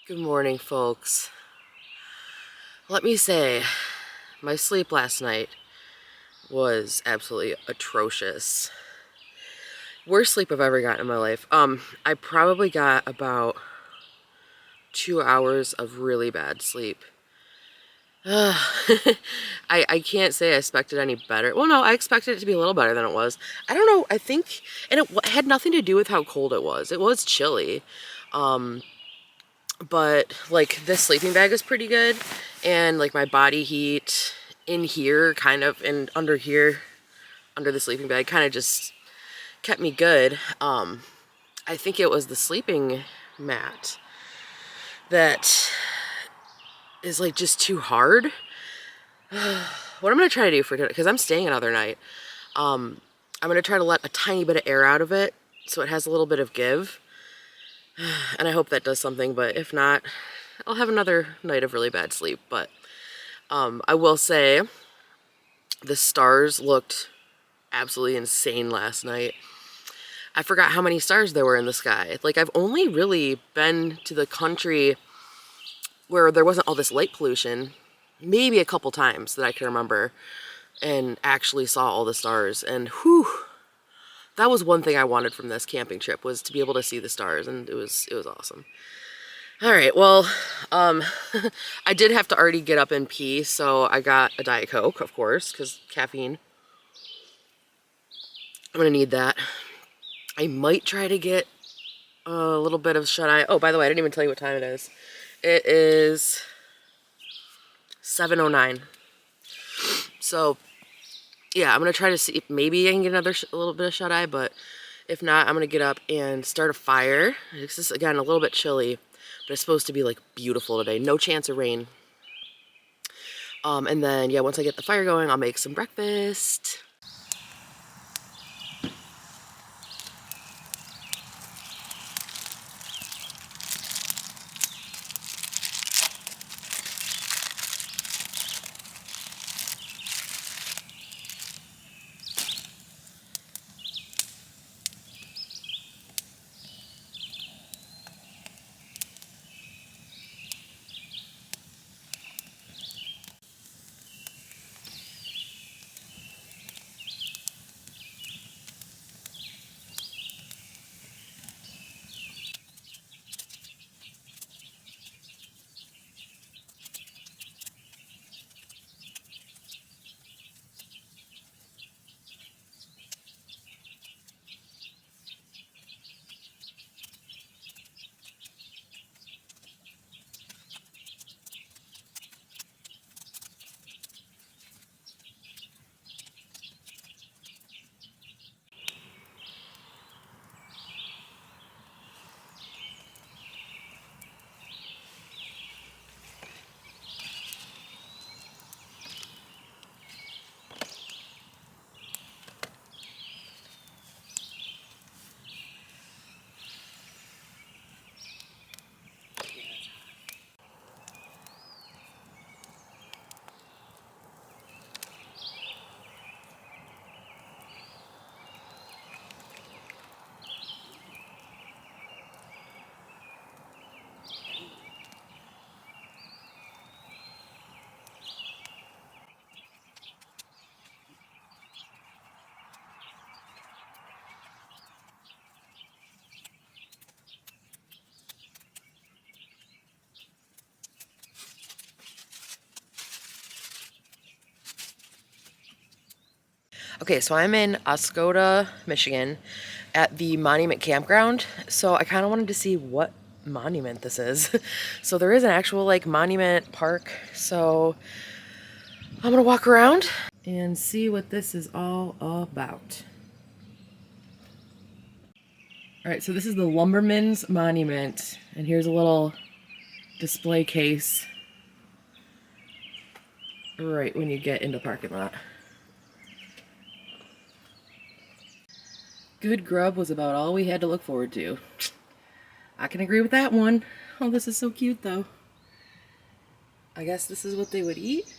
Good morning, folks. Let me say, my sleep last night was absolutely atrocious. Worst sleep I've ever gotten in my life. I probably got about 2 hours of really bad sleep. I can't say I expected any better. Well, no, I expected it to be a little better than it was. I don't know, I think, and it had nothing to do with how cold it was. It was chilly. But like this sleeping bag is pretty good, and like my body heat in here kind of, and under here under the sleeping bag kind of just kept me good. I think it was the sleeping mat that is like just too hard. What I'm gonna try to do for today, because I'm staying another night, I'm gonna try to let a tiny bit of air out of it so it has a little bit of give, and I hope that does something. But if not, I'll have another night of really bad sleep. But I will say the stars looked absolutely insane last night. I forgot how many stars there were in the sky. Like, I've only really been to the country where there wasn't all this light pollution maybe a couple times that I can remember, and actually saw all the stars. And whew, that was one thing I wanted from this camping trip, was to be able to see the stars, and it was awesome. All right, well, I did have to already get up and pee, so I got a Diet Coke, of course, because caffeine. I'm gonna need that. I might try to get a little bit of shut-eye. Oh, by the way, I didn't even tell you what time it is. It is 7:09. So, yeah, I'm gonna try to see if maybe I can get another a little bit of shut-eye, but if not, I'm gonna get up and start a fire. This is, again, a little bit chilly, but it's supposed to be, like, beautiful today. No chance of rain. And then, yeah, once I get the fire going, I'll make some breakfast. Okay, so I'm in Oscoda, Michigan, at the Monument Campground. So I kind of wanted to see what monument this is. So there is an actual, like, monument park. So I'm gonna walk around and see what this is all about. All right, so this is the Lumberman's Monument, and here's a little display case right when you get into the parking lot. Good grub was about all we had to look forward to. I can agree with that one. Oh, this is so cute, though. I guess this is what they would eat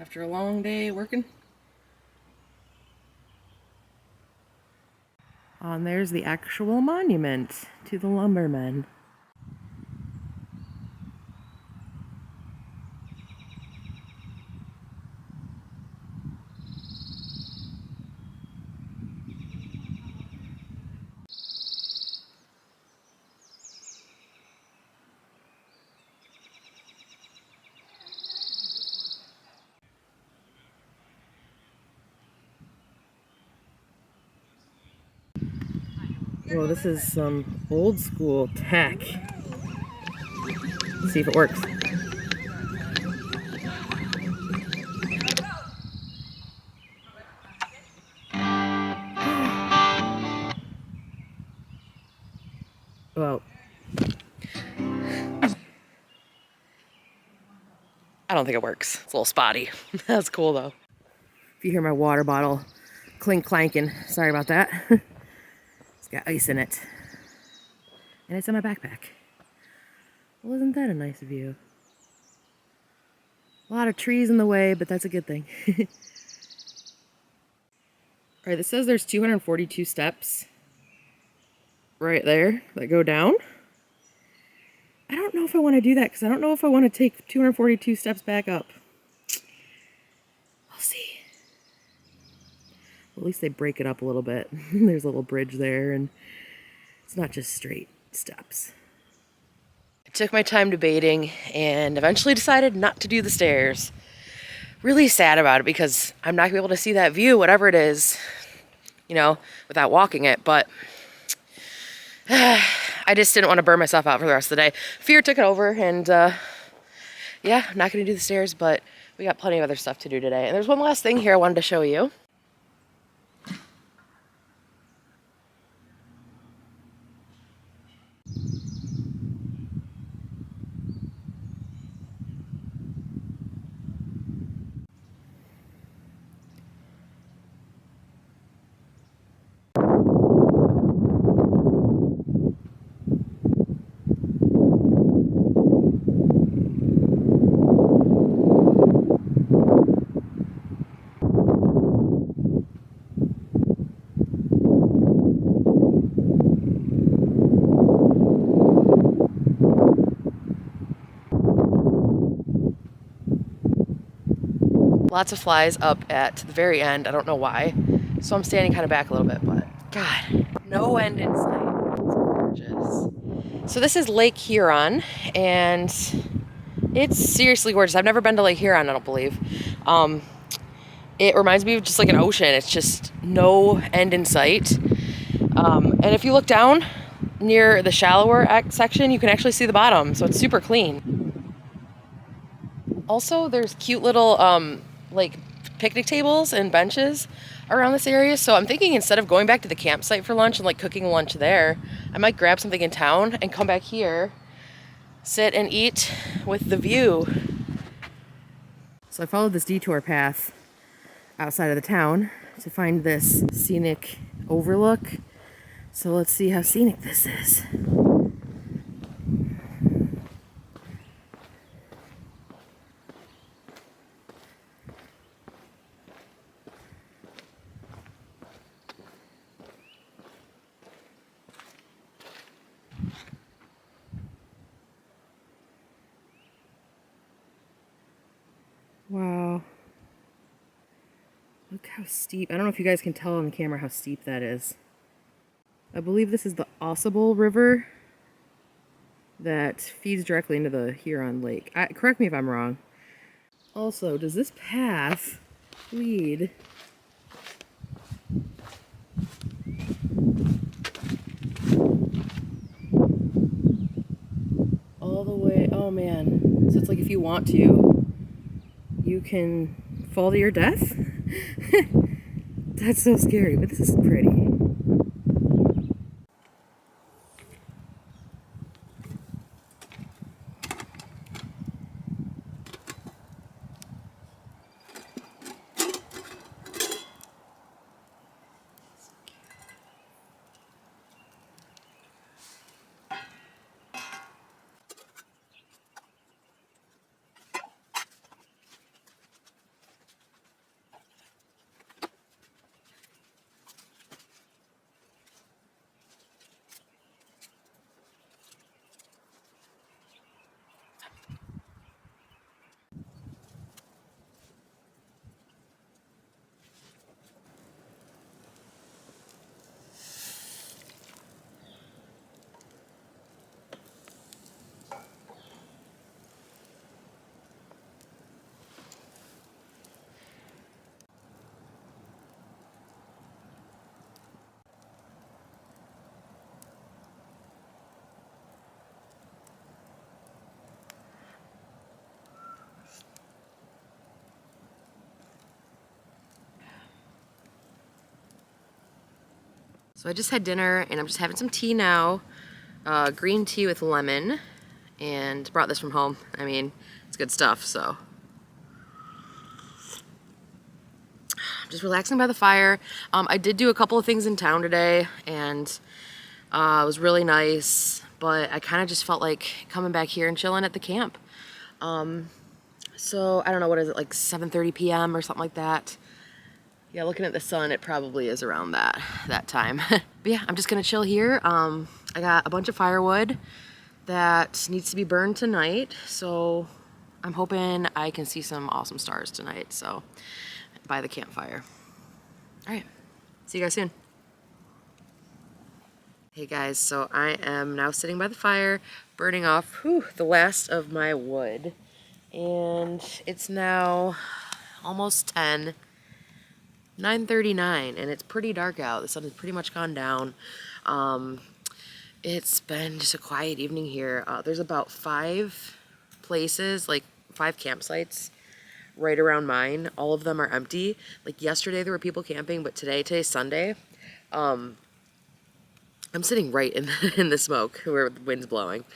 after a long day working. And there's the actual monument to the lumbermen. Whoa, this is some old school tech. Let's see if it works. Well, I don't think it works. It's a little spotty. That's cool though. If you hear my water bottle clink clanking, sorry about that. It's got ice in it. And it's in my backpack. Well, isn't that a nice view? A lot of trees in the way, but that's a good thing. Alright, this says there's 242 steps right there that go down. I don't know if I want to do that because I don't know if I want to take 242 steps back up. We'll see. Well, at least they break it up a little bit. There's a little bridge there, and it's not just straight steps. I took my time debating and eventually decided not to do the stairs. Really sad about it because I'm not going to be able to see that view, whatever it is, you know, without walking it, but I just didn't want to burn myself out for the rest of the day. Fear took it over, and yeah, I'm not going to do the stairs, but we got plenty of other stuff to do today. And there's one last thing here I wanted to show you. Lots of flies up at the very end. I don't know why. So I'm standing kind of back a little bit, but God, no end in sight. It's gorgeous. So this is Lake Huron, and it's seriously gorgeous. I've never been to Lake Huron, I don't believe. It reminds me of just like an ocean. It's just no end in sight. And if you look down near the shallower section, you can actually see the bottom. So it's super clean. Also, there's cute little like picnic tables and benches around this area. So I'm thinking instead of going back to the campsite for lunch and like cooking lunch there, I might grab something in town and come back here, sit and eat with the view. So I followed this detour path outside of the town to find this scenic overlook. So let's see how scenic this is. Wow. Look how steep. I don't know if you guys can tell on the camera how steep that is. I believe this is the Ausable River that feeds directly into the Huron Lake. Correct me if I'm wrong. Also, does this path lead all the way? Oh man. So it's like if you want to, you can fall to your death? That's so scary, but this is pretty. So I just had dinner and I'm just having some tea now. Green tea with lemon, and brought this from home. I mean, it's good stuff, so. I'm just relaxing by the fire. I did do a couple of things in town today, and it was really nice, but I kind of just felt like coming back here and chilling at the camp. So I don't know, what is it, like 7:30 p.m. or something like that? Yeah, looking at the sun, it probably is around that time. But yeah, I'm just gonna chill here. I got a bunch of firewood that needs to be burned tonight, so I'm hoping I can see some awesome stars tonight, so by the campfire. All right, see you guys soon. Hey guys, so I am now sitting by the fire, burning off the last of my wood, and it's now almost 10. 9:39, and it's pretty dark out. The sun has pretty much gone down. It's been just a quiet evening here. There's about 5 places, like 5 campsites right around mine. All of them are empty. Like yesterday there were people camping, but today's Sunday. I'm sitting right in in the smoke where the wind's blowing.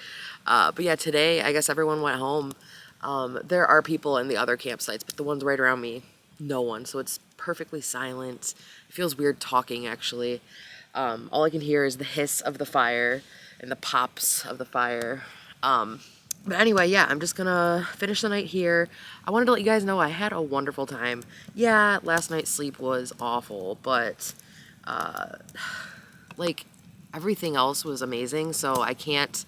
But yeah, today I guess everyone went home. There are people in the other campsites, but the ones right around me, no one. So it's perfectly silent. It feels weird talking, actually. All I can hear is the hiss of the fire and the pops of the fire. But anyway, yeah, I'm just gonna finish the night here. I wanted to let you guys know I had a wonderful time. Yeah, last night's sleep was awful, but like everything else was amazing, so I can't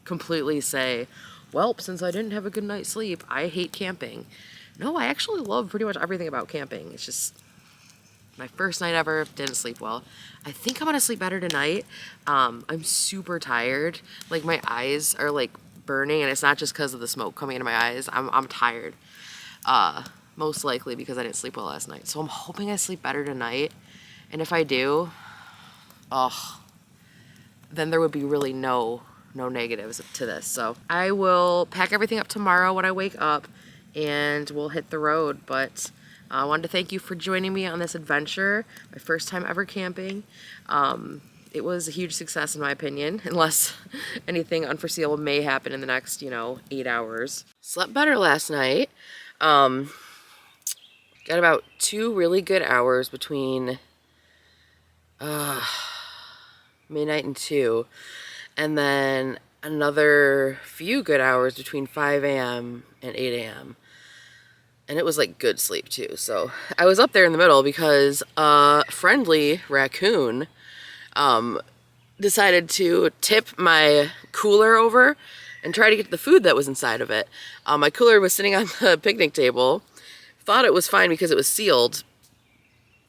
completely say, well, since I didn't have a good night's sleep, I hate camping. No, I actually love pretty much everything about camping. It's just my first night ever, didn't sleep well. I think I'm gonna sleep better tonight. I'm super tired. Like my eyes are like burning, and it's not just because of the smoke coming into my eyes. I'm tired. Most likely because I didn't sleep well last night. So I'm hoping I sleep better tonight. And if I do, then there would be really no negatives to this. So I will pack everything up tomorrow when I wake up, and we'll hit the road. But I wanted to thank you for joining me on this adventure, my first time ever camping. It was a huge success in my opinion, unless anything unforeseeable may happen in the next, 8 hours. Slept better last night. Got about 2 really good hours between midnight and 2, and then another few good hours between 5 a.m. and 8 a.m. And it was like good sleep too. So I was up there in the middle because a friendly raccoon decided to tip my cooler over and try to get the food that was inside of it. My cooler was sitting on the picnic table. Thought it was fine because it was sealed.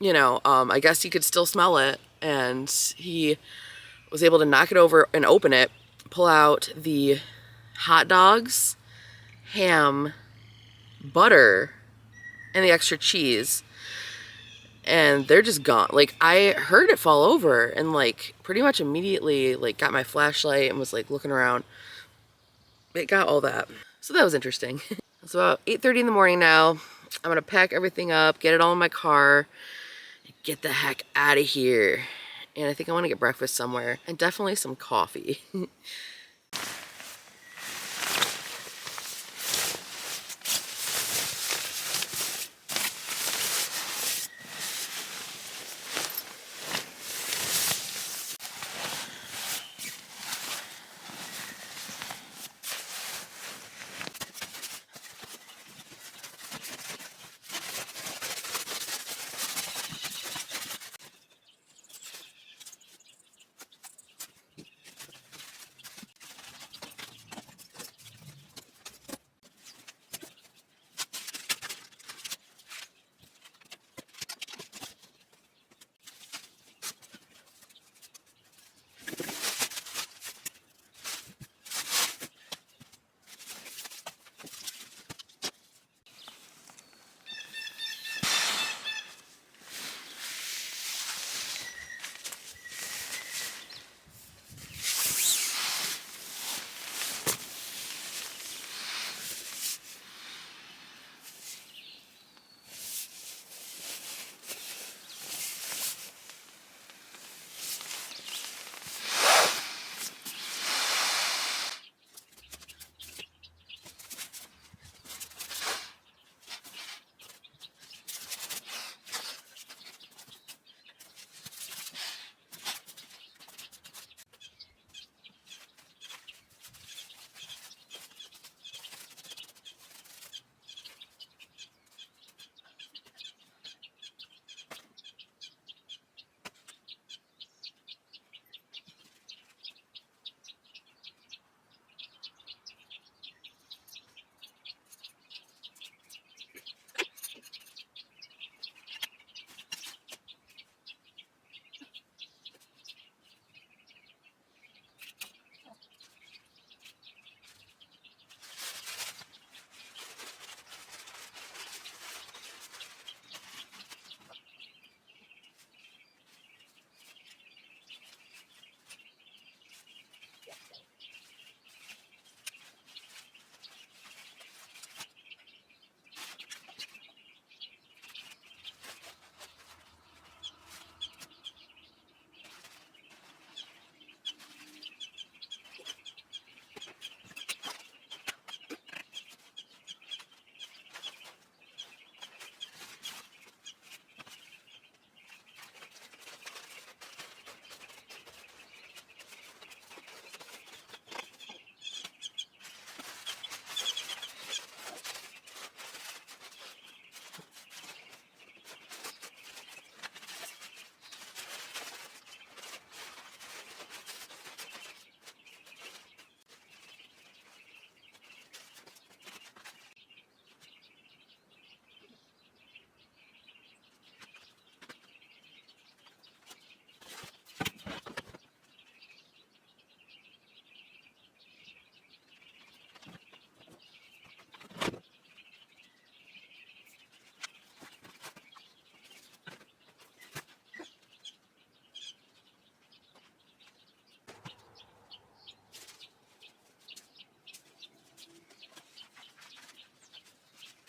I guess he could still smell it, and he was able to knock it over and open it, pull out the hot dogs, ham, butter, and the extra cheese, and they're just gone. Like, I heard it fall over, and like pretty much immediately like got my flashlight and was like looking around. It got all that, so that was interesting. It's about 8:30 in the morning now. I'm gonna pack everything up, get it all in my car, and get the heck out of here. And I think I want to get breakfast somewhere, and definitely some coffee.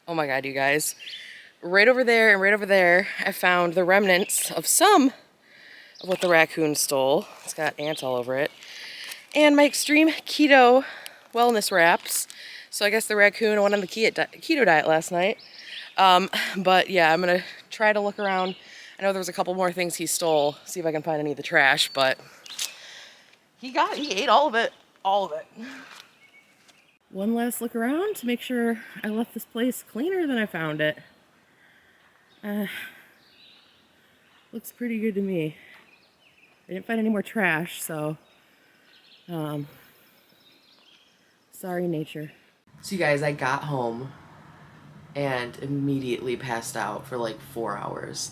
Oh my god, you guys. Right over there and right over there, I found the remnants of some of what the raccoon stole. It's got ants all over it. And my extreme keto wellness wraps. So I guess the raccoon went on the keto diet last night. But yeah, I'm gonna try to look around. I know there was a couple more things he stole, see if I can find any of the trash, but he ate all of it. All of it. One last look around to make sure I left this place cleaner than I found it. Looks pretty good to me. I didn't find any more trash, so sorry, nature. So you guys, I got home and immediately passed out for like 4 hours.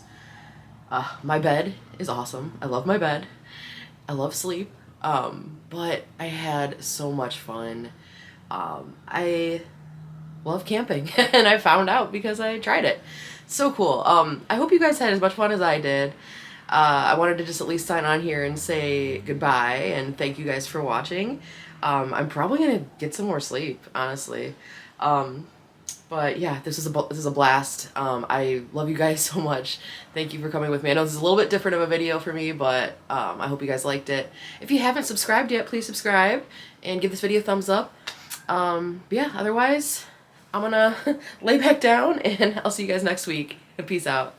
My bed is awesome. I love my bed. I love sleep. But I had so much fun. I love camping and I found out because I tried it. So cool. I hope you guys had as much fun as I did. I wanted to just at least sign on here and say goodbye and thank you guys for watching. I'm probably gonna get some more sleep, honestly. But yeah, this is a blast. I love you guys so much. Thank you for coming with me. I know this is a little bit different of a video for me, but I hope you guys liked it. If you haven't subscribed yet, please subscribe and give this video a thumbs up. Yeah, otherwise, I'm gonna lay back down and I'll see you guys next week. Peace out.